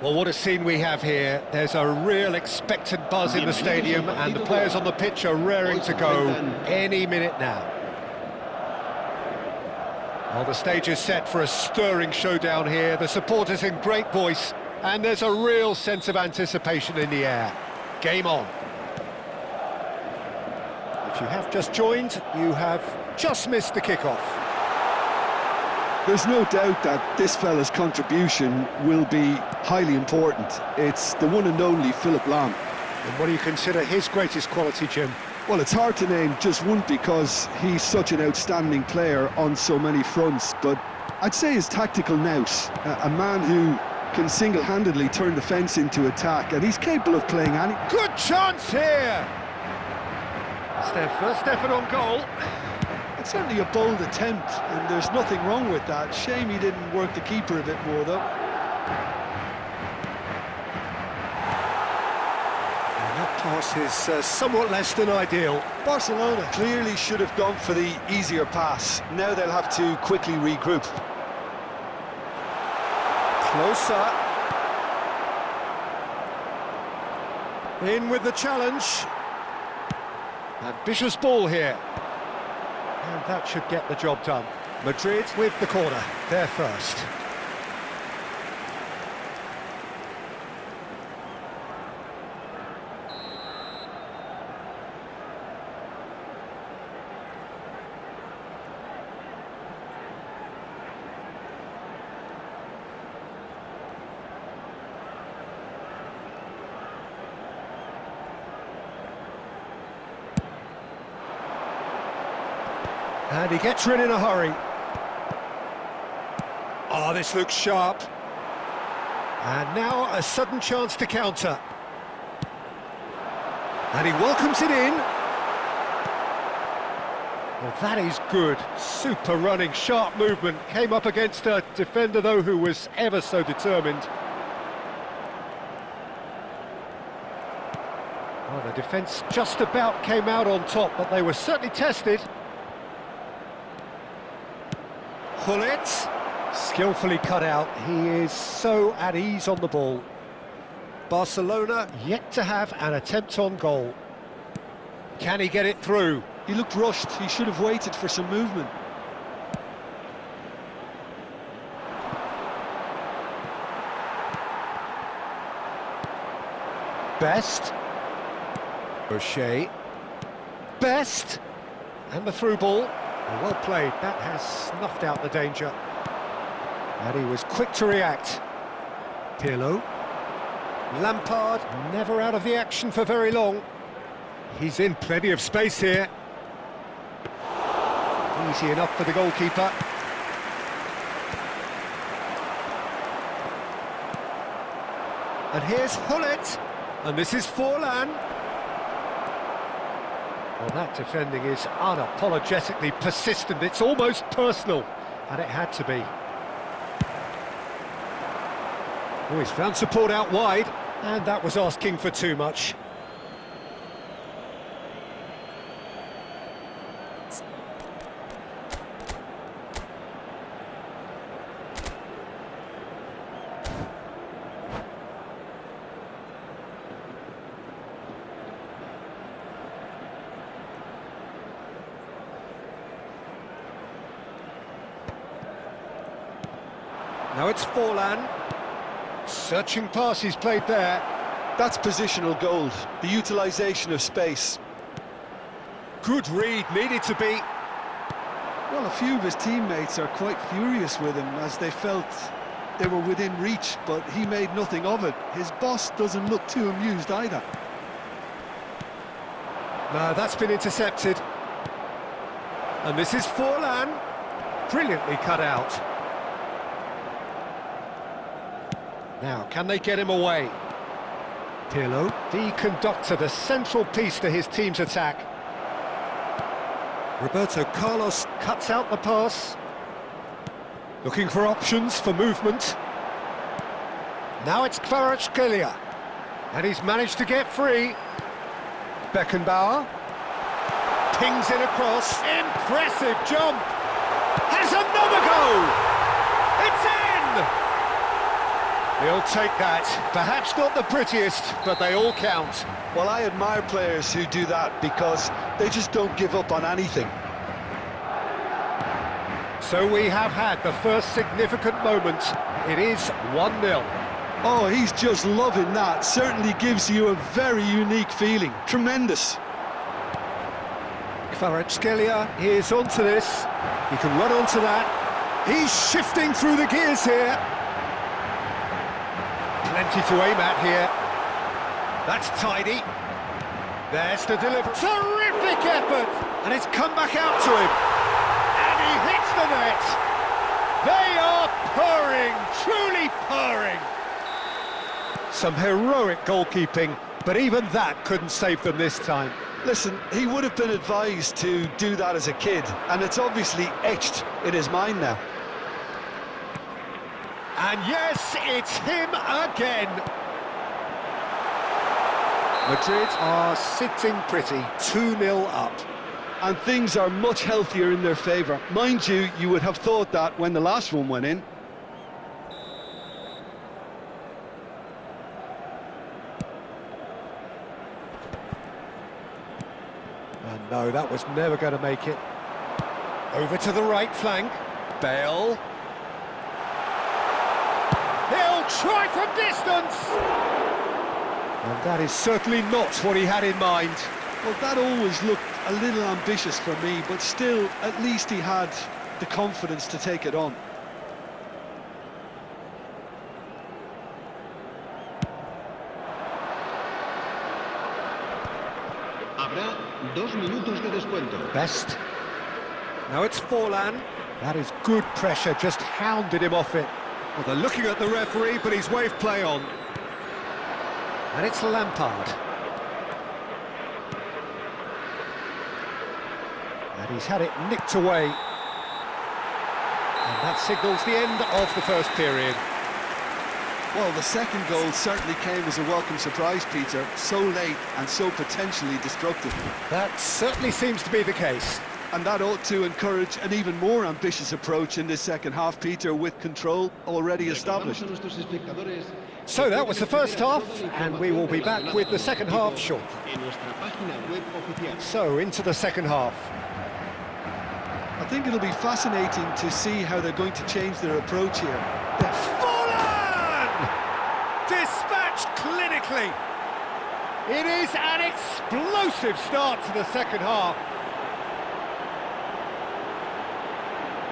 Well, what a scene we have here. There's a real expectant buzz in the stadium, and the players on the pitch are raring to go any minute now. Well, the stage is set for a stirring showdown here. The supporters in great voice, and there's a real sense of anticipation in the air. Game on. If you have just joined, you have just missed the kickoff. There's no doubt that this fella's contribution will be highly important. It's the one and only Philipp Lahm. And what do you consider his greatest quality, Jim? Well, it's hard to name just one because he's such an outstanding player on so many fronts, but I'd say his tactical nous, a man who can single-handedly turn defence into attack, and he's capable of playing any... Good chance here! It's their first effort on goal. It's certainly a bold attempt, and there's nothing wrong with that. Shame he didn't work the keeper a bit more, though. And that pass is somewhat less than ideal. Barcelona clearly should have gone for the easier pass. Now they'll have to quickly regroup. Closer. In with the challenge. Ambitious ball here. And that should get the job done. Madrid with the corner, they're first. And he gets rid in a hurry. Oh, this looks sharp. And now a sudden chance to counter. And he welcomes it in. Well, that is good. Super running, sharp movement. Came up against a defender, though, who was ever so determined. Well, the defence just about came out on top, but they were certainly tested. Gullit, skillfully cut out. He is so at ease on the ball. Barcelona yet to have an attempt on goal. Can he get it through? He looked rushed. He should have waited for some movement. Best. O'Shea. Best. And the through ball. Well played, that has snuffed out the danger. And he was quick to react. Pirlo. Lampard, never out of the action for very long. He's in plenty of space here. Easy enough for the goalkeeper. And here's Gullit. And this is Forlan. Well, that defending is unapologetically persistent. It's almost personal, and it had to be. Oh, he's found support out wide, and that was asking for too much. Now it's Forlan. Searching pass he's played there. That's positional gold, the utilisation of space. Good read, needed to be. Well, a few of his teammates are quite furious with him as they felt they were within reach, but he made nothing of it. His boss doesn't look too amused either. No, that's been intercepted. And this is Forlan. Brilliantly cut out. Now, can they get him away? Pirlo, the conductor, the central piece to his team's attack. Roberto Carlos cuts out the pass. Looking for options for movement. Now it's Kvaratskhelia. And he's managed to get free. Beckenbauer. Pings it across. Impressive jump. Has another goal! It's in! He'll take that. Perhaps not the prettiest, but they all count. Well, I admire players who do that because they just don't give up on anything. So we have had the first significant moment. It is 1-0. Oh, he's just loving that. Certainly gives you a very unique feeling. Tremendous. Kvaratskhelia is onto this. He can run onto that. He's shifting through the gears here. Plenty to aim at here. That's tidy. There's the delivery. Terrific effort! And it's come back out to him. And he hits the net. They are purring, truly purring. Some heroic goalkeeping, but even that couldn't save them this time. Listen, he would have been advised to do that as a kid, and it's obviously etched in his mind now. And yes, it's him again. Madrid are sitting pretty, 2-0 up. And things are much healthier in their favour. Mind you, you would have thought that when the last one went in. And no, that was never going to make it. Over to the right flank. Bale. He'll try from distance! And that is certainly not what he had in mind. Well, that always looked a little ambitious for me, but still, at least he had the confidence to take it on. Habrá 2 minutos de descuento. Best. Now it's Forlan. That is good pressure, just hounded him off it. Well, they're looking at the referee, but he's waved play on. And it's Lampard. And he's had it nicked away. And that signals the end of the first period. Well, the second goal certainly came as a welcome surprise, Peter. So late and so potentially destructive. That certainly seems to be the case. And that ought to encourage an even more ambitious approach in this second half, Peter, with control already established. So that was the first half, and we will be back with the second half shortly. So, into the second half. I think it'll be fascinating to see how they're going to change their approach here. Forlan! Dispatched clinically. It is an explosive start to the second half.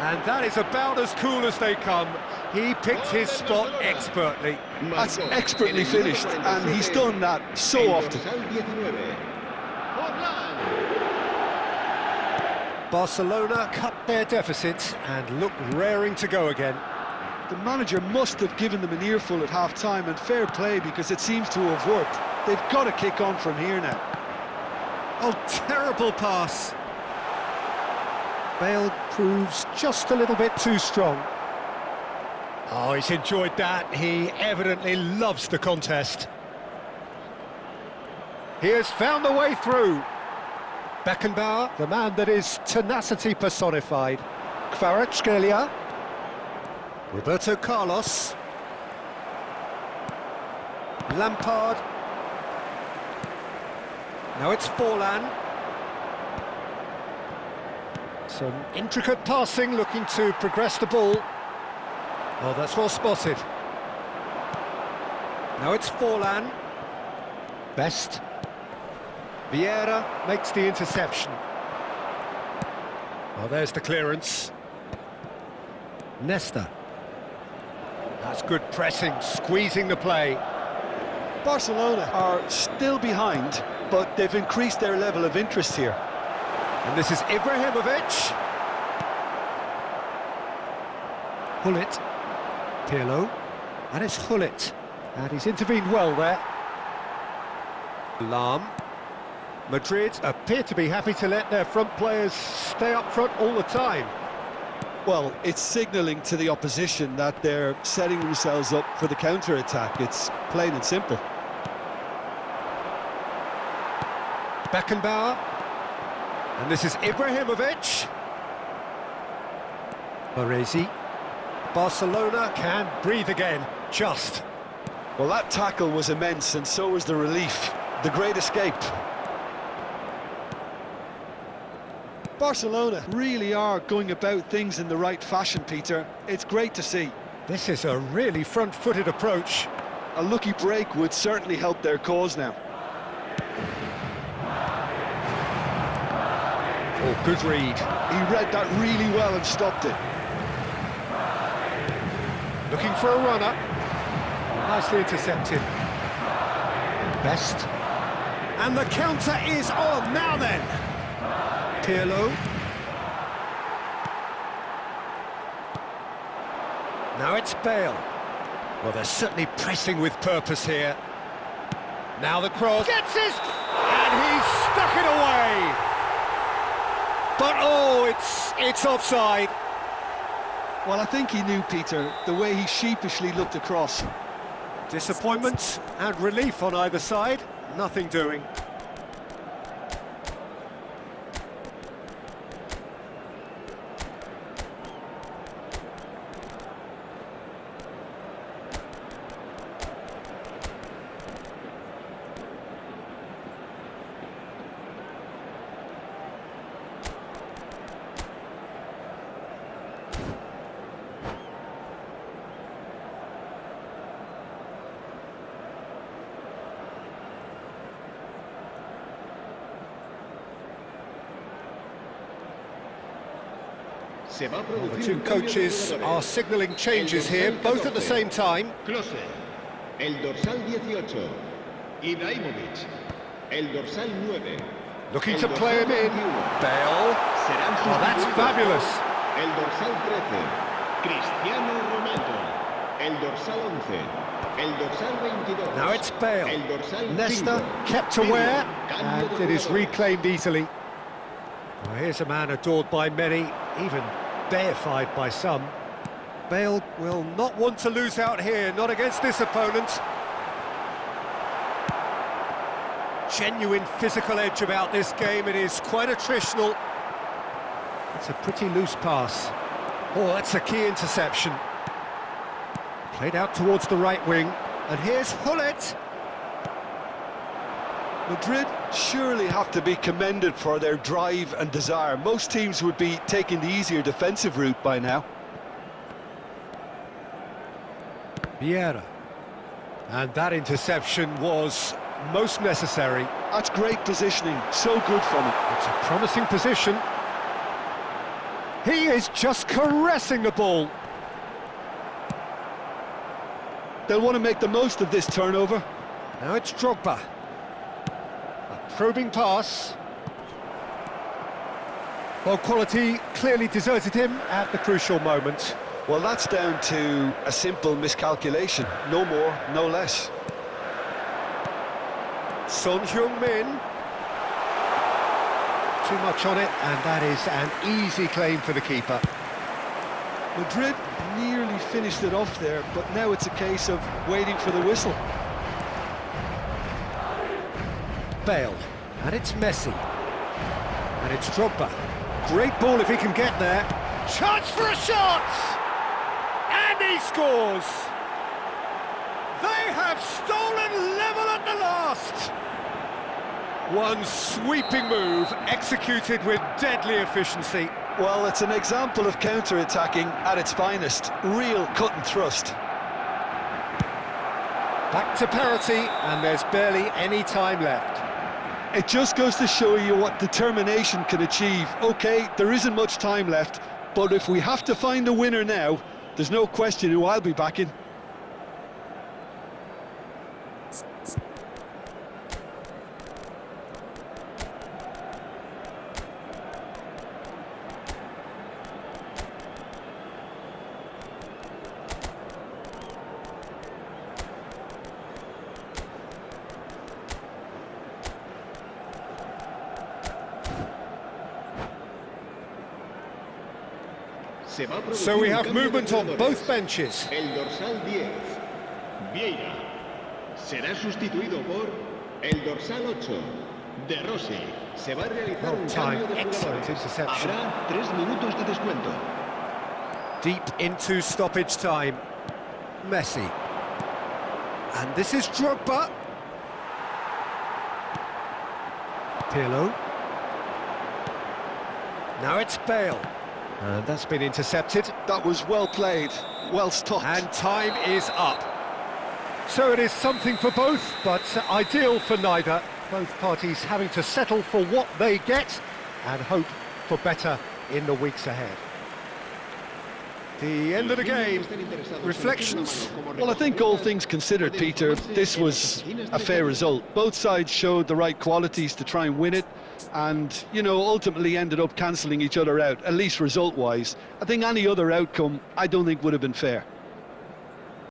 And that is about as cool as they come. He picked his spot expertly. That's expertly finished, and he's done that so often. Barcelona cut their deficit and look raring to go again. The manager must have given them an earful at half-time, and fair play because it seems to have worked. They've got to kick on from here now. Oh, terrible pass. Bale proves just a little bit too strong. Oh, he's enjoyed that. He evidently loves the contest. He has found a way through. Beckenbauer, the man that is tenacity personified. Kvaratskhelia. Roberto Carlos. Lampard. Now it's Forlan. Some intricate passing, looking to progress the ball. Oh, that's well spotted. Now it's Forlan. Best. Vieira makes the interception. Oh, there's the clearance. Nesta. That's good pressing, squeezing the play. Barcelona are still behind, but they've increased their level of interest here. And this is Ibrahimovic. Hullet. Pirlo. And it's Hullet. And he's intervened well there. Lam. Madrid appear to be happy to let their front players stay up front all the time. Well, it's signalling to the opposition that they're setting themselves up for the counter-attack. It's plain and simple. Beckenbauer. And this is Ibrahimovic. Baresi. Barcelona can breathe again, just. Well, that tackle was immense, and so was the relief. The great escape. Barcelona really are going about things in the right fashion, Peter. It's great to see. This is a really front-footed approach. A lucky break would certainly help their cause now. Oh, good read. He read that really well and stopped it. Looking for a runner. Nicely intercepted. Best. And the counter is on. Now then. Pirlo. Now it's Bale. Well, they're certainly pressing with purpose here. Now the cross. Gets it! And he's stuck it away. But oh, it's offside. Well, I think he knew, Peter, the way he sheepishly looked across. Disappointment and relief on either side. Nothing doing. The two coaches are signalling changes here, both at the same time. Klose, el dorsal 18. Ibrahimovic, el dorsal 9. Looking to play him in. Bale. Oh, that's fabulous. El dorsal 13. Cristiano Ronaldo. El dorsal 11. El dorsal 22. Now it's Bale. El dorsal Nesta 5. kept aware, and it is reclaimed easily. Well, here's a man adored by many, even deified by some. Bale will not want to lose out here, not against this opponent. Genuine physical edge about this game, it is quite attritional. It's a pretty loose pass. Oh, that's a key interception. Played out towards the right wing, and here's Hullet. Madrid surely have to be commended for their drive and desire. Most teams would be taking the easier defensive route by now. Vieira. And that interception was most necessary. That's great positioning, so good from him. It's a promising position. He is just caressing the ball. They'll want to make the most of this turnover. Now it's Drogba. Probing pass. Well, quality clearly deserted him at the crucial moment. Well, that's down to a simple miscalculation. No more, no less. Son Heung-min. Too much on it, and that is an easy claim for the keeper. Madrid nearly finished it off there, but now it's a case of waiting for the whistle. Bale, and it's Messi, and it's Drogba. Great ball if he can get there. Chance for a shot! And he scores! They have stolen level at the last! One sweeping move, executed with deadly efficiency. Well, it's an example of counter-attacking at its finest. Real cut and thrust. Back to parity, and there's barely any time left. It just goes to show you what determination can achieve. OK, there isn't much time left, but if we have to find a winner now, there's no question who I'll be backing. So we have movement on both benches. El dorsal 10, Vieira, será sustituido por el dorsal 8, De Rossi. Se va a realizar un cambio de Excellent jugadores. interception. Habrá 3 minutos de descuento. Deep into stoppage time. Messi. And this is Drogba. Pirlo. Now it's Bale. And that's been intercepted. That was well played, well stopped. And time is up. So it is something for both, but ideal for neither. Both parties having to settle for what they get and hope for better in the weeks ahead. The end of the game. Reflections? Well, I think all things considered, Peter, this was a fair result. Both sides showed the right qualities to try and win it and, you know, ultimately ended up cancelling each other out, at least result-wise. I think any other outcome, I don't think would have been fair.